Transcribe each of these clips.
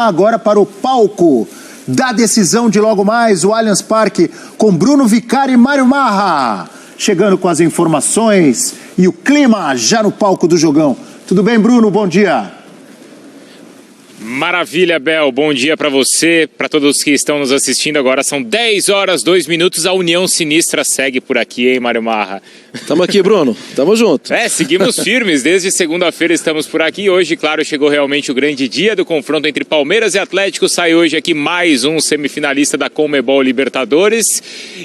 Agora para o palco da decisão de logo mais, o Allianz Parque, com Bruno Vicari e Mário Marra. Chegando com as informações e o clima já no palco do jogão. Tudo bem, Bruno? Bom dia. Maravilha, Bel. Bom dia para você, para todos que estão nos assistindo agora. São 10 horas, 2 minutos. A União Sinistra segue por aqui, hein, Mário Marra? Tamo aqui, Bruno. Tamo junto. Seguimos firmes. Desde segunda-feira estamos por aqui. Hoje, claro, chegou realmente o grande dia do confronto entre Palmeiras e Atlético. Sai hoje aqui mais um semifinalista da Conmebol Libertadores.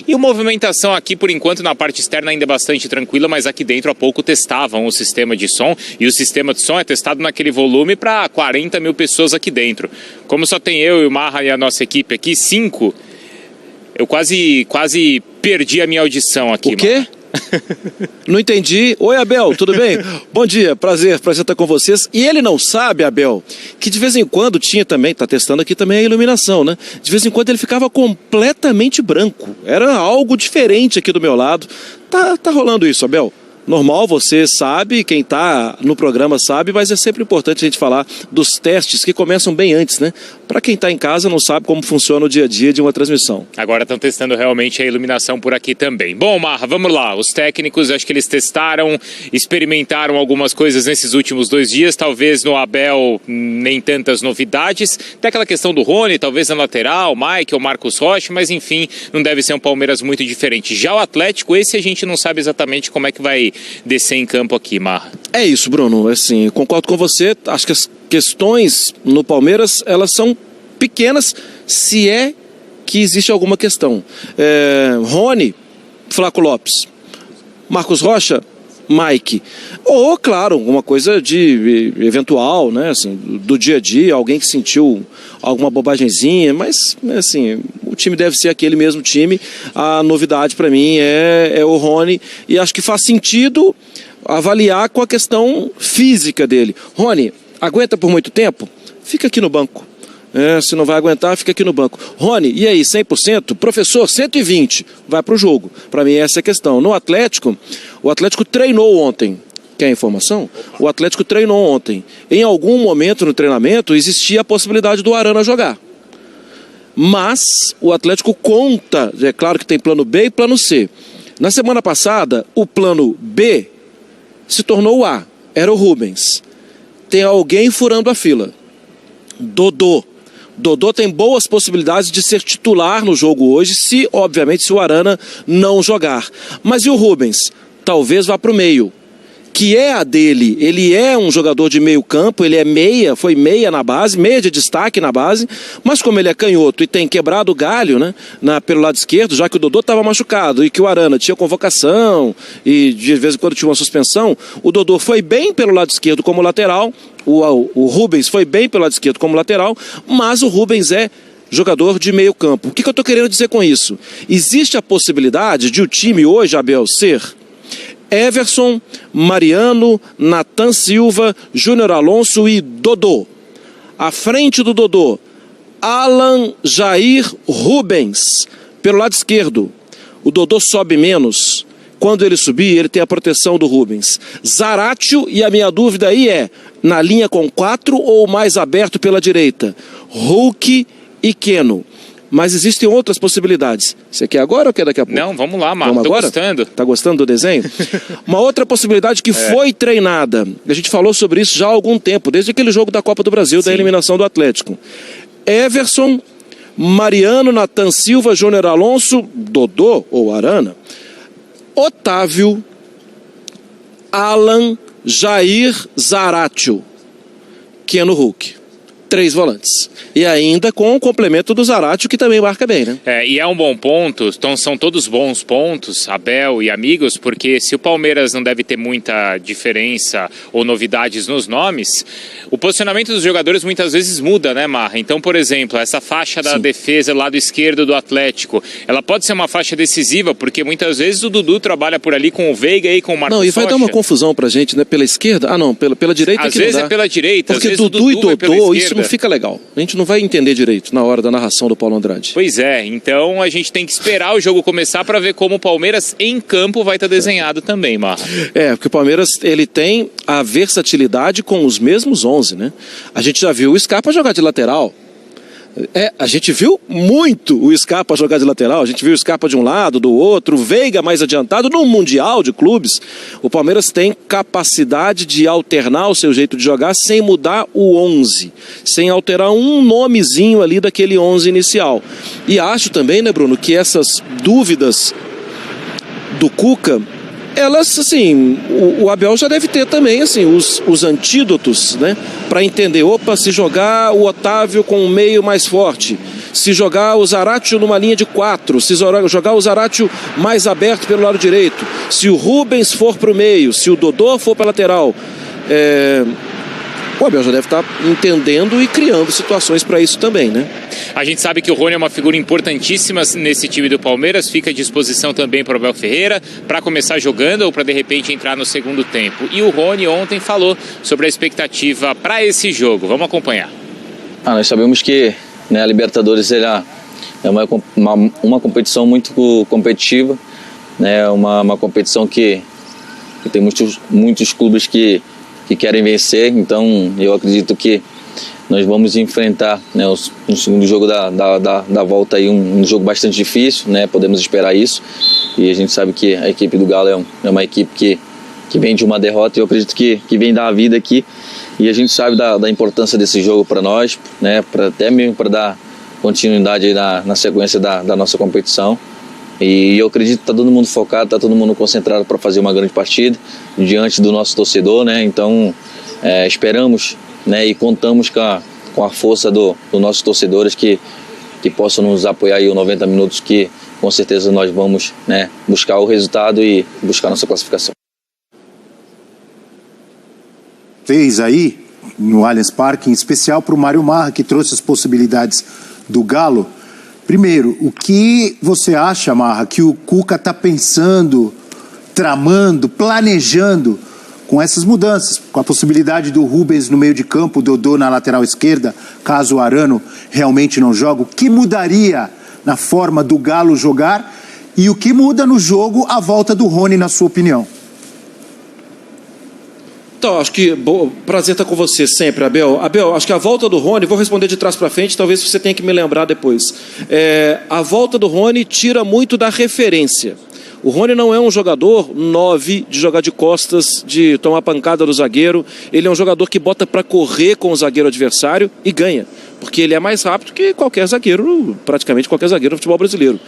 E a movimentação aqui, por enquanto, na parte externa ainda é bastante tranquila, mas aqui dentro há pouco testavam o sistema de som. E o sistema de som é testado naquele volume para 40 mil pessoas aqui dentro. Como só tem eu e o Marra e a nossa equipe aqui, 5, eu quase perdi a minha audição aqui. O quê? Não entendi. Oi, Abel, tudo bem? Bom dia, prazer estar com vocês. E ele não sabe, Abel, que de vez em quando tinha também, tá testando aqui também a iluminação, né? De vez em quando ele ficava completamente branco. Era algo diferente aqui do meu lado. Tá rolando isso, Abel. Normal, você sabe, quem está no programa sabe, mas é sempre importante a gente falar dos testes que começam bem antes, né? Para quem está em casa não sabe como funciona o dia a dia de uma transmissão. Agora estão testando realmente a iluminação por aqui também. Bom, Marra, vamos lá. Os técnicos, acho que eles testaram, experimentaram algumas coisas nesses últimos 2 dias. Talvez no Abel nem tantas novidades. Tem aquela questão do Rony, talvez na lateral, Mike ou Marcos Rocha, mas enfim, não deve ser um Palmeiras muito diferente. Já o Atlético, esse a gente não sabe exatamente como é que vai descer em campo aqui, Marra. É isso, Bruno. Assim, concordo com você. Acho que as questões no Palmeiras, elas são pequenas, se é que existe alguma questão. Rony, Flaco Lopes, Marcos Rocha, Mike. Ou, claro, alguma coisa de eventual, né? Assim, do dia a dia, alguém que sentiu alguma bobagemzinha, mas, assim, o time deve ser aquele mesmo time. A novidade para mim é o Rony, e acho que faz sentido avaliar com a questão física dele. Rony, aguenta por muito tempo? Fica aqui no banco. Se não vai aguentar, fica aqui no banco. Rony, e aí, 100%? Professor, 120%. Vai para o jogo. Para mim, essa é a questão. No Atlético, o Atlético treinou ontem. Quer informação? O Atlético treinou ontem. Em algum momento no treinamento, existia a possibilidade do Arana jogar. Mas o Atlético conta, é claro que tem plano B e plano C. Na semana passada, o plano B se tornou o A. Era o Rubens. Tem alguém furando a fila. Dodô tem boas possibilidades de ser titular no jogo hoje, obviamente, se o Arana não jogar. Mas e o Rubens? Talvez vá para o meio, que é a dele. Ele é um jogador de meio campo, ele é meia, foi meia na base, meia de destaque na base, mas como ele é canhoto e tem quebrado o galho, né, pelo lado esquerdo, já que o Dodô estava machucado e que o Arana tinha convocação e de vez em quando tinha uma suspensão, o Dodô foi bem pelo lado esquerdo como lateral, o Rubens foi bem pelo lado esquerdo como lateral, mas o Rubens é jogador de meio campo. O que eu estou querendo dizer com isso? Existe a possibilidade de o time hoje, Abel, ser Everson, Mariano, Nathan Silva, Júnior Alonso e Dodô. À frente do Dodô, Alan, Jair, Rubens. Pelo lado esquerdo, o Dodô sobe menos. Quando ele subir, ele tem a proteção do Rubens. Zaratio, e a minha dúvida aí é, na linha com 4 ou mais aberto pela direita? Hulk e Keno. Mas existem outras possibilidades. Você quer agora ou quer daqui a pouco? Não, vamos lá, Marcos. Tô gostando. Tá gostando do desenho? Uma outra possibilidade que foi treinada, a gente falou sobre isso já há algum tempo, desde aquele jogo da Copa do Brasil, da eliminação do Atlético. Everson, Mariano, Nathan Silva, Júnior Alonso, Dodô ou Arana, Otávio, Alan, Jair, Zaratio, Keno, Hulk. 3 volantes. E ainda com o complemento do Zaratio, que também marca bem, né? E é um bom ponto, então são todos bons pontos, Abel e amigos, porque se o Palmeiras não deve ter muita diferença ou novidades nos nomes, o posicionamento dos jogadores muitas vezes muda, né, Marra? Então, por exemplo, essa faixa da defesa lado esquerdo do Atlético, ela pode ser uma faixa decisiva, porque muitas vezes o Dudu trabalha por ali com o Veiga e com o Marcos Rocha. Não, e vai dar uma confusão pra gente, né? Pela esquerda? Ah, não, pela direita às vezes é pela direita, porque às vezes Dudu e Dodô, isso não fica legal. A gente não vai entender direito na hora da narração do Paulo Andrade. Pois é, então a gente tem que esperar o jogo começar para ver como o Palmeiras em campo vai estar desenhado também, Marra. Porque o Palmeiras, ele tem a versatilidade com os mesmos 11, né? A gente já viu o Scarpa jogar de lateral. A gente viu muito o Scarpa jogar de lateral, a gente viu o Scarpa de um lado, do outro, o Veiga mais adiantado. No Mundial de Clubes, o Palmeiras tem capacidade de alternar o seu jeito de jogar sem mudar o 11, sem alterar um nomezinho ali daquele 11 inicial. E acho também, né, Bruno, que essas dúvidas do Cuca, elas, assim, o Abel já deve ter também, assim, os antídotos, né? Para entender, se jogar o Otávio com um meio mais forte, se jogar o Zaratio numa linha de 4, se jogar o Zaratio mais aberto pelo lado direito, se o Rubens for para o meio, se o Dodô for para a lateral, o Abel já deve estar entendendo e criando situações para isso também, né? A gente sabe que o Rony é uma figura importantíssima nesse time do Palmeiras, fica à disposição também para o Abel Ferreira, para começar jogando ou para de repente entrar no segundo tempo. E o Rony ontem falou sobre a expectativa para esse jogo. Vamos acompanhar. Nós sabemos que, né, a Libertadores é uma competição muito competitiva, né, uma competição que tem muitos clubes que querem vencer, então eu acredito que nós vamos enfrentar, né, no segundo jogo da volta aí, um jogo bastante difícil, né, podemos esperar isso, e a gente sabe que a equipe do Galo é uma equipe que vem de uma derrota, e eu acredito que vem dar a vida aqui, e a gente sabe da importância desse jogo para nós, né, até mesmo para dar continuidade aí na sequência da nossa competição. E eu acredito que está todo mundo focado, está todo mundo concentrado para fazer uma grande partida diante do nosso torcedor, né? Então esperamos, né, e contamos com a força dos nossos torcedores que possam nos apoiar aí os 90 minutos, que com certeza nós vamos, né, buscar o resultado e buscar nossa classificação. Fez aí no Allianz Parque, em especial para o Mário Marra, que trouxe as possibilidades do Galo. Primeiro, o que você acha, Marra, que o Cuca está pensando, tramando, planejando com essas mudanças? Com a possibilidade do Rubens no meio de campo, o Dodô na lateral esquerda, caso o Arano realmente não jogue. O que mudaria na forma do Galo jogar e o que muda no jogo a volta do Rony, na sua opinião? Então, acho que prazer estar com você sempre, Abel. Abel, acho que a volta do Rony, vou responder de trás para frente, talvez você tenha que me lembrar depois. A volta do Rony tira muito da referência. O Rony não é um jogador 9 de jogar de costas, de tomar pancada do zagueiro. Ele é um jogador que bota para correr com o zagueiro adversário e ganha. Porque ele é mais rápido que qualquer zagueiro, praticamente qualquer zagueiro do futebol brasileiro.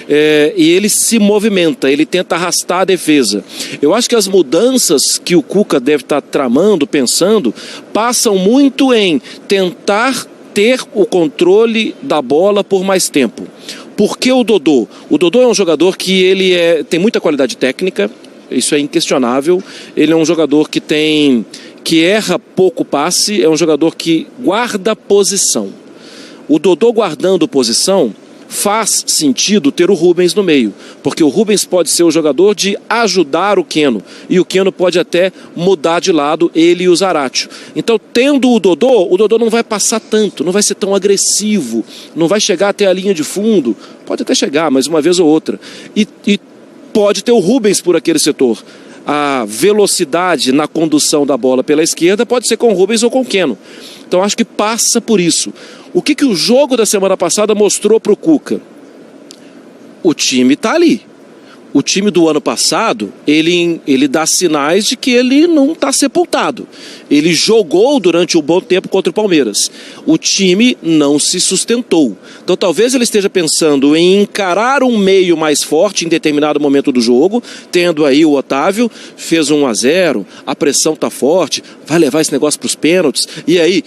E ele se movimenta, ele tenta arrastar a defesa. Eu acho que as mudanças que o Cuca deve estar tramando, pensando, passam muito em tentar ter o controle da bola por mais tempo. Por que o Dodô? O Dodô é um jogador que tem muita qualidade técnica, isso é inquestionável. Ele é um jogador que erra pouco passe, é um jogador que guarda posição. O Dodô guardando posição faz sentido ter o Rubens no meio, porque o Rubens pode ser o jogador de ajudar o Keno, e o Keno pode até mudar de lado, ele e o Zaratio. Então, tendo o Dodô não vai passar tanto, não vai ser tão agressivo, não vai chegar até a linha de fundo, pode até chegar, mas uma vez ou outra, e pode ter o Rubens por aquele setor. A velocidade na condução da bola pela esquerda pode ser com o Rubens ou com o Keno. Então acho que passa por isso. O que o jogo da semana passada mostrou para o Cuca? O time está ali. O time do ano passado, ele dá sinais de que ele não está sepultado. Ele jogou durante um bom tempo contra o Palmeiras. O time não se sustentou. Então talvez ele esteja pensando em encarar um meio mais forte em determinado momento do jogo, tendo aí o Otávio, fez 1-0, a pressão está forte, vai levar esse negócio para os pênaltis, e aí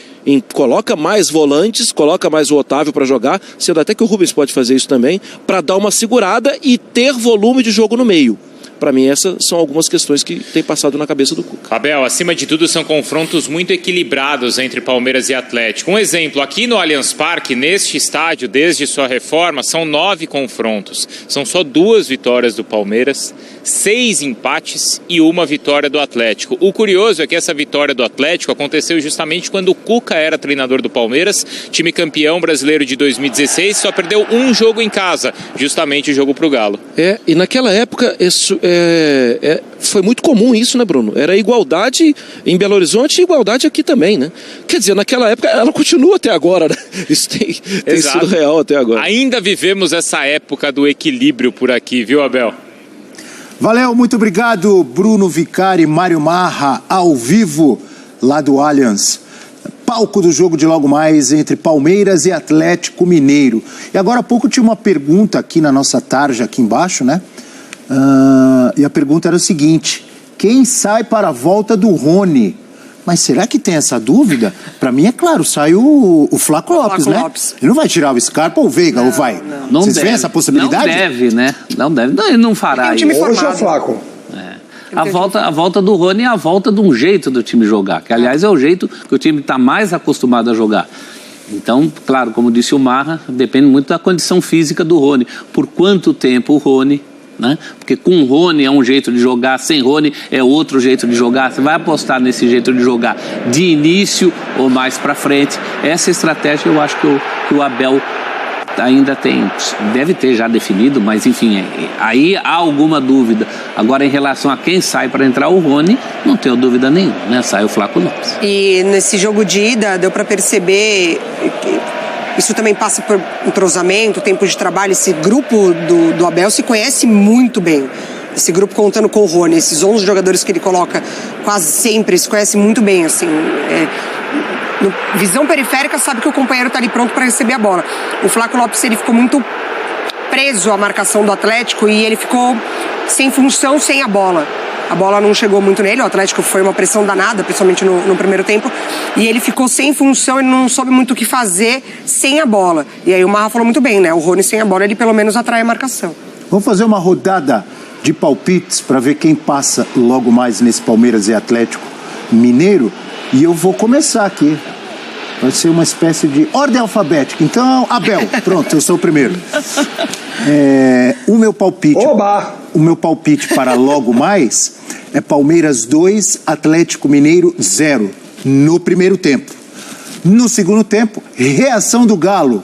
coloca mais volantes, coloca mais o Otávio para jogar, sendo até que o Rubens pode fazer isso também, para dar uma segurada e ter volume de jogo no meio. Para mim, essas são algumas questões que têm passado na cabeça do Cuca. Abel, acima de tudo, são confrontos muito equilibrados entre Palmeiras e Atlético. Um exemplo, aqui no Allianz Parque, neste estádio, desde sua reforma, são 9 confrontos. São só 2 vitórias do Palmeiras, 6 empates e 1 vitória do Atlético. O curioso é que essa vitória do Atlético aconteceu justamente quando o Cuca era treinador do Palmeiras, time campeão brasileiro de 2016, só perdeu um jogo em casa, justamente o jogo pro Galo. E naquela época isso foi muito comum isso, né, Bruno? Era igualdade em Belo Horizonte e igualdade aqui também, né? Quer dizer, naquela época ela continua até agora, né? Isso tem sido real até agora. Ainda vivemos essa época do equilíbrio por aqui, viu, Abel? Valeu, muito obrigado, Bruno Vicari e Mário Marra, ao vivo, lá do Allianz. Palco do jogo de logo mais entre Palmeiras e Atlético Mineiro. E agora há pouco tinha uma pergunta aqui na nossa tarja, aqui embaixo, né? E a pergunta era o seguinte: quem sai para a volta do Rony? Mas será que tem essa dúvida? Para mim é claro, sai o Flaco Lopes, né? Ele não vai tirar o Scarpa ou o Veiga, ou vai? Não Vocês deve. veem essa possibilidade? Não deve, né? Não deve. Não, ele não fará isso. Hoje é o Flaco. A volta do Rony é a volta de um jeito do time jogar, que aliás é o jeito que o time está mais acostumado a jogar. Então, claro, como disse o Marra, depende muito da condição física do Rony. Por quanto tempo o Rony, né? Porque com o Rony é um jeito de jogar, sem Rony é outro jeito de jogar. Você vai apostar nesse jeito de jogar de início ou mais para frente. Essa estratégia eu acho que o Abel ainda deve ter já definido, mas enfim, aí há alguma dúvida. Agora, em relação a quem sai para entrar o Rony, não tenho dúvida nenhuma, né? Sai o Flaco Lopes. E nesse jogo de ida deu para perceber que isso também passa por entrosamento, tempo de trabalho. Esse grupo do Abel se conhece muito bem. Esse grupo contando com o Rony, esses 11 jogadores que ele coloca quase sempre, se conhece muito bem, assim. Visão periférica, sabe que o companheiro está ali pronto para receber a bola. O Flaco Lopes, ele ficou muito preso à marcação do Atlético e ele ficou sem função, sem a bola. A bola não chegou muito nele, o Atlético foi uma pressão danada, principalmente no primeiro tempo, e ele ficou sem função, ele não soube muito o que fazer sem a bola. E aí o Marra falou muito bem, né? O Rony sem a bola, ele pelo menos atrai a marcação. Vamos fazer uma rodada de palpites para ver quem passa logo mais nesse Palmeiras e Atlético Mineiro. E eu vou começar aqui. Vai ser uma espécie de ordem alfabética. Então, Abel, pronto, eu sou o primeiro. O meu palpite. Oba! O meu palpite para logo mais é Palmeiras 2, Atlético Mineiro 0, no primeiro tempo. No segundo tempo, reação do Galo.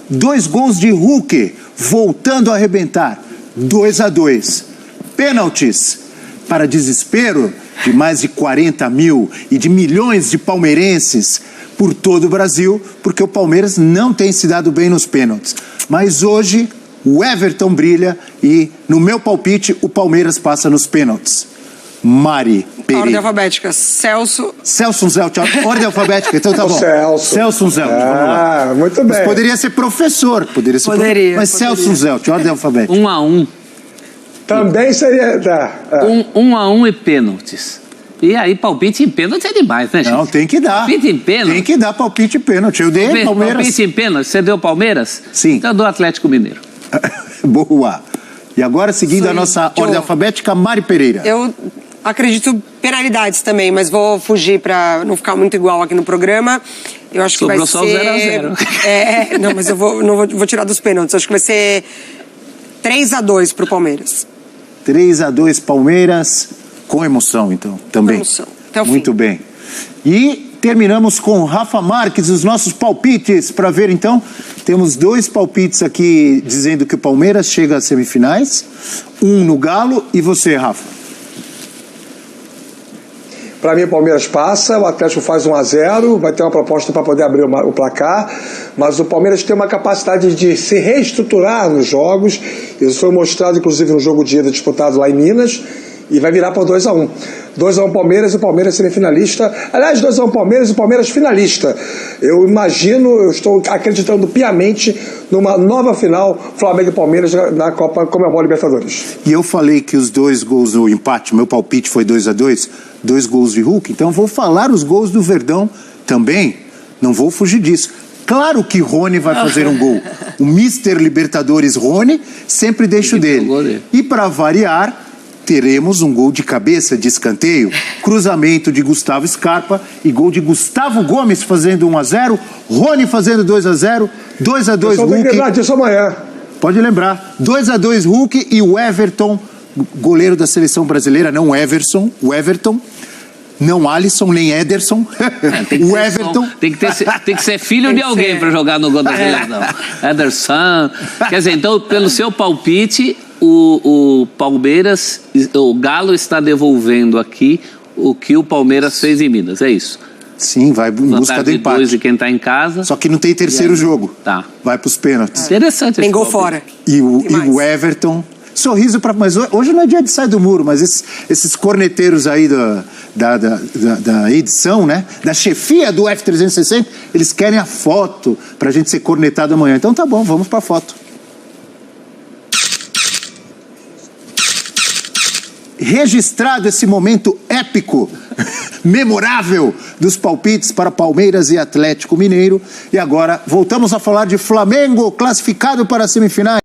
2 gols de Hulk, voltando a arrebentar. 2-2. Pênaltis. Para desespero de mais de 40 mil e de milhões de palmeirenses por todo o Brasil, porque o Palmeiras não tem se dado bem nos pênaltis. Mas hoje o Everton brilha e, no meu palpite, o Palmeiras passa nos pênaltis. Mari Pereira. Ordem alfabética. Celso Zelt. Ordem alfabética, então tá bom. Celso Zelt, vamos lá. Muito bem. Mas poderia ser professor. Mas Celso Zelt, ordem alfabética. 1-1. Também seria... 1-1 e pênaltis. E aí, palpite em pênalti é demais, né, gente? Não, tem que dar. Palpite em pênalti? Tem que dar palpite em pênalti. Eu dei Palmeiras. Palpite em pênalti? Você deu Palmeiras? Sim. Então eu dou Atlético Mineiro. Boa. E agora, seguindo a nossa ordem alfabética, Mari Pereira. Eu acredito penalidades também, mas vou fugir para não ficar muito igual aqui no programa. Eu acho que vai ser... Sobrou só 0-0. Não, mas eu vou tirar dos pênaltis. Acho que vai ser 3-2 pro Palmeiras. 3-2 Palmeiras, com emoção, então, também. Com emoção, até o fim. Muito bem. E terminamos com Rafa Marques, os nossos palpites, para ver, então, temos 2 palpites aqui dizendo que o Palmeiras chega às semifinais, 1 no Galo, e você, Rafa? Para mim, o Palmeiras passa, o Atlético faz 1-0, vai ter uma proposta para poder abrir o placar, mas o Palmeiras tem uma capacidade de se reestruturar nos jogos. Isso foi mostrado, inclusive, no jogo de ida disputado lá em Minas, e vai virar para 2-1. 2-1 Palmeiras e o Palmeiras semifinalista. Aliás, 2-1 Palmeiras e o Palmeiras finalista. Eu estou acreditando piamente numa nova final Flamengo e Palmeiras na Copa Comebol Libertadores. E eu falei que os 2 gols no empate, meu palpite foi 2-2, 2 gols de Hulk, então vou falar os gols do Verdão também, não vou fugir disso. Claro que Rony vai fazer um gol. O Mr. Libertadores Rony sempre deixa o dele. E para variar, teremos um gol de cabeça de escanteio, cruzamento de Gustavo Scarpa e gol de Gustavo Gomes fazendo 1-0, Rony fazendo 2-0, 2-2 Hulk. Tem que lembrar disso amanhã. Pode lembrar, 2-2 Hulk e o Everton goleiro da seleção brasileira, não o Everton, não Alisson, nem Ederson, o Everton. Tem que ser filho de alguém para jogar no gol da seleção. Ederson. Quer dizer, então, pelo seu palpite, o Palmeiras, o Galo está devolvendo aqui o que o Palmeiras fez em Minas, é isso? Sim, vai em busca do empate. 2 de quem está em casa. Só que não tem terceiro jogo. Tá. Vai para os pênaltis. Interessante. Tem gol fora. E o Everton... Sorriso para... Mas hoje não é dia de sair do muro, mas esses corneteiros aí da edição, né? Da chefia do F360, eles querem a foto pra gente ser cornetado amanhã. Então tá bom, vamos pra foto. Registrado esse momento épico, memorável dos palpites para Palmeiras e Atlético Mineiro. E agora voltamos a falar de Flamengo, classificado para as semifinais.